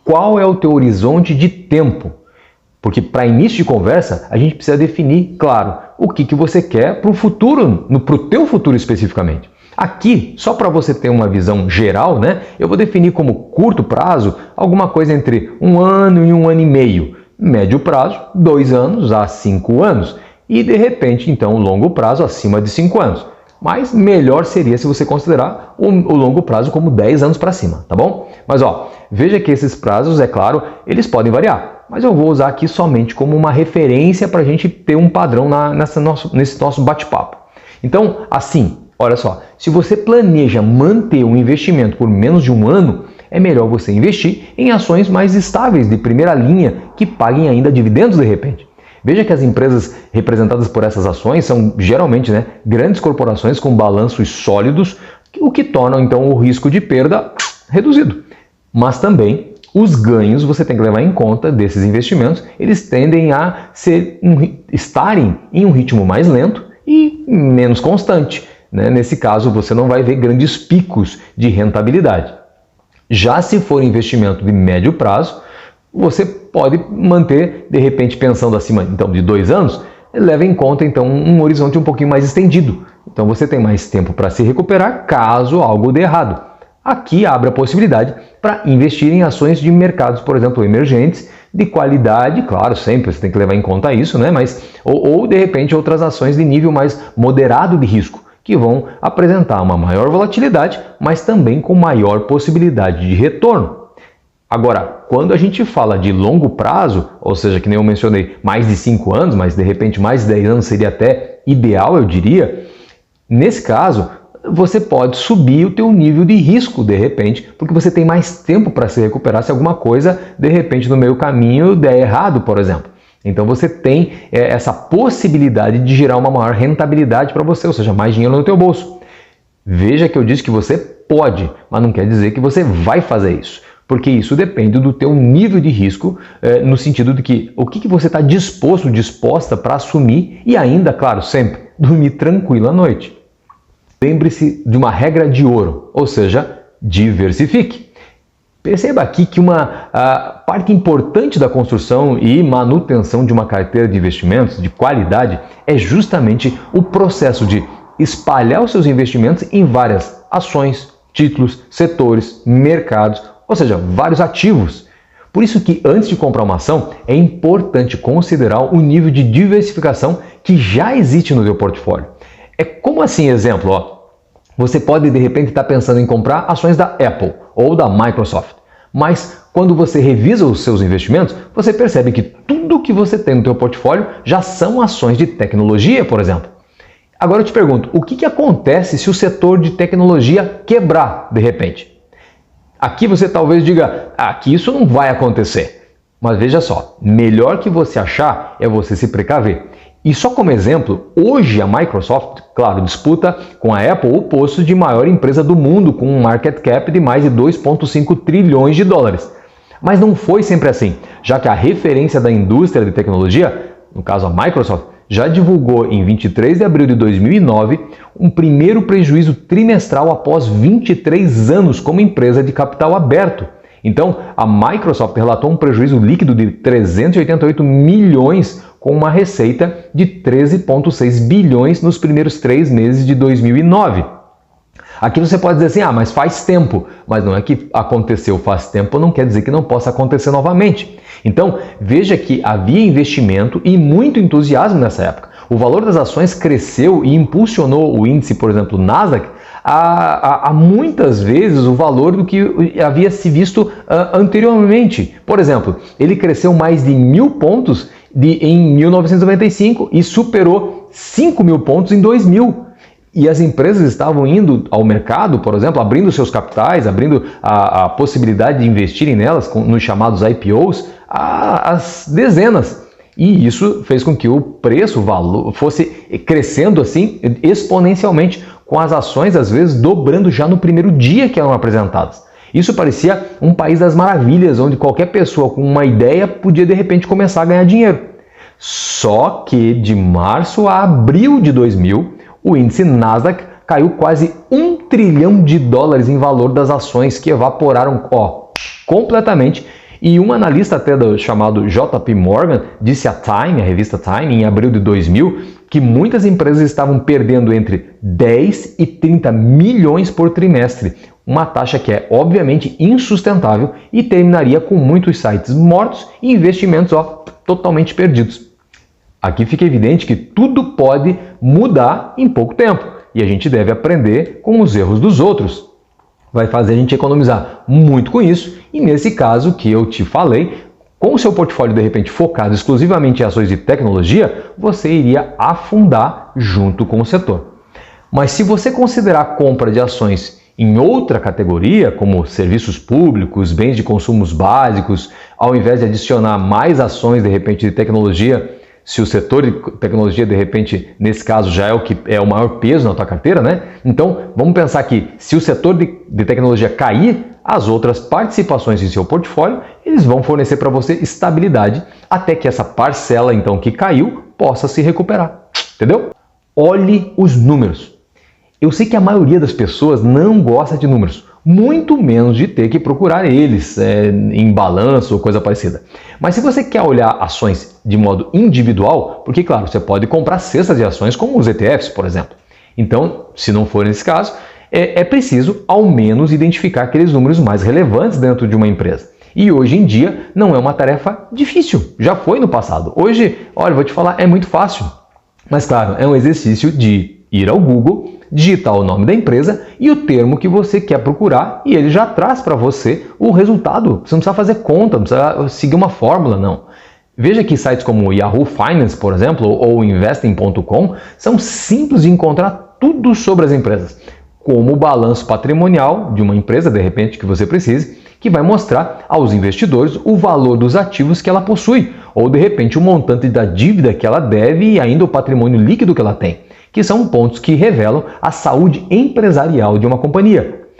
qual é o teu horizonte de tempo? Porque para início de conversa, a gente precisa definir, claro, o que você quer para o futuro, para o teu futuro especificamente. Aqui, só para você ter uma visão geral, né, eu vou definir como curto prazo alguma coisa entre 1 ano e 1 ano e meio. Médio prazo, 2 anos a 5 anos. E de repente, então, longo prazo acima de 5 anos. Mas melhor seria se você considerar o longo prazo como 10 anos para cima, tá bom? Mas ó, veja que esses prazos, é claro, eles podem variar. Mas eu vou usar aqui somente como uma referência para a gente ter um padrão nesse nosso bate-papo. Então, assim, olha só, se você planeja manter um investimento por menos de 1 ano, é melhor você investir em ações mais estáveis, de primeira linha, que paguem ainda dividendos de repente. Veja que as empresas representadas por essas ações são geralmente, grandes corporações com balanços sólidos, o que torna então o risco de perda reduzido. Mas também os ganhos você tem que levar em conta desses investimentos, eles tendem a estarem em um ritmo mais lento e menos constante. Nesse caso, você não vai ver grandes picos de rentabilidade. Já se for investimento de médio prazo, você pode manter, de repente, pensando acima então, de 2 anos, leva em conta então um horizonte um pouquinho mais estendido. Então você tem mais tempo para se recuperar caso algo dê errado. Aqui abre a possibilidade para investir em ações de mercados, por exemplo, emergentes, de qualidade, claro, sempre você tem que levar em conta isso, mas ou de repente outras ações de nível mais moderado de risco, que vão apresentar uma maior volatilidade, mas também com maior possibilidade de retorno. Agora, quando a gente fala de longo prazo, ou seja, que nem eu mencionei, mais de 5 anos, mas de repente mais de 10 anos seria até ideal, eu diria, nesse caso, você pode subir o teu nível de risco, de repente, porque você tem mais tempo para se recuperar se alguma coisa, de repente, no meio caminho der errado, por exemplo. Então você tem essa possibilidade de gerar uma maior rentabilidade para você, ou seja, mais dinheiro no teu bolso. Veja que eu disse que você pode, mas não quer dizer que você vai fazer isso. Porque isso depende do teu nível de risco, no sentido de que o que você está disposta para assumir e ainda, claro, sempre, dormir tranquilo à noite. Lembre-se de uma regra de ouro, ou seja, diversifique. Perceba aqui que uma parte importante da construção e manutenção de uma carteira de investimentos de qualidade é justamente o processo de espalhar os seus investimentos em várias ações, títulos, setores, mercados, ou seja, vários ativos. Por isso que antes de comprar uma ação, é importante considerar o nível de diversificação que já existe no seu portfólio. É como assim, exemplo, ó, você pode de repente estar pensando em comprar ações da Apple ou da Microsoft, mas quando você revisa os seus investimentos, você percebe que tudo que você tem no seu portfólio já são ações de tecnologia, por exemplo. Agora eu te pergunto, o que acontece se o setor de tecnologia quebrar de repente? Aqui você talvez diga, que isso não vai acontecer. Mas veja só, melhor que você achar é você se precaver. E só como exemplo, hoje a Microsoft, claro, disputa com a Apple o posto de maior empresa do mundo, com um market cap de mais de 2,5 trilhões de dólares. Mas não foi sempre assim, já que a referência da indústria de tecnologia, no caso a Microsoft, já divulgou em 23 de abril de 2009 um primeiro prejuízo trimestral após 23 anos como empresa de capital aberto. Então, a Microsoft relatou um prejuízo líquido de 388 milhões com uma receita de 13,6 bilhões nos primeiros 3 meses de 2009. Aqui você pode dizer assim, mas faz tempo. Mas não é que aconteceu faz tempo, não quer dizer que não possa acontecer novamente. Então, veja que havia investimento e muito entusiasmo nessa época. O valor das ações cresceu e impulsionou o índice, por exemplo, Nasdaq, a muitas vezes o valor do que havia se visto anteriormente. Por exemplo, ele cresceu mais de 1.000 pontos em 1995 e superou 5.000 pontos em 2000. E as empresas estavam indo ao mercado, por exemplo, abrindo seus capitais, abrindo a possibilidade de investirem nelas, nos chamados IPOs, às dezenas. E isso fez com que o preço, o valor, fosse crescendo assim exponencialmente, com as ações às vezes dobrando já no primeiro dia que eram apresentadas. Isso parecia um país das maravilhas, onde qualquer pessoa com uma ideia podia de repente começar a ganhar dinheiro. Só que de março a abril de 2000, o índice Nasdaq caiu quase 1 trilhão de dólares em valor das ações, que evaporaram completamente. E um analista até chamado JP Morgan disse à Time, a revista Time, em abril de 2000, que muitas empresas estavam perdendo entre 10 e 30 milhões por trimestre, uma taxa que é obviamente insustentável e terminaria com muitos sites mortos e investimentos totalmente perdidos. Aqui fica evidente que tudo pode mudar em pouco tempo e a gente deve aprender com os erros dos outros. Vai fazer a gente economizar muito com isso e nesse caso que eu te falei, com o seu portfólio de repente focado exclusivamente em ações de tecnologia, você iria afundar junto com o setor. Mas se você considerar a compra de ações em outra categoria, como serviços públicos, bens de consumos básicos, ao invés de adicionar mais ações de repente de tecnologia, se o setor de tecnologia, de repente, nesse caso, já é o que é o maior peso na tua carteira, né? Então, vamos pensar que se o setor de tecnologia cair, as outras participações em seu portfólio, eles vão fornecer para você estabilidade até que essa parcela, então, que caiu, possa se recuperar. Entendeu? Olhe os números. Eu sei que a maioria das pessoas não gosta de números, muito menos de ter que procurar eles em balanço ou coisa parecida. Mas se você quer olhar ações de modo individual, porque claro, você pode comprar cestas de ações como os ETFs, por exemplo. Então, se não for nesse caso, é preciso ao menos identificar aqueles números mais relevantes dentro de uma empresa. E hoje em dia não é uma tarefa difícil, já foi no passado. Hoje, olha, vou te falar, é muito fácil. Mas claro, é um exercício de ir ao Google, digitar o nome da empresa e o termo que você quer procurar e ele já traz para você o resultado. Você não precisa fazer conta, não precisa seguir uma fórmula, não. Veja que sites como Yahoo Finance, por exemplo, ou Investing.com são simples de encontrar tudo sobre as empresas, como o balanço patrimonial de uma empresa, de repente, que você precise, que vai mostrar aos investidores o valor dos ativos que ela possui, ou de repente o montante da dívida que ela deve e ainda o patrimônio líquido que ela tem, que são pontos que revelam a saúde empresarial de uma companhia,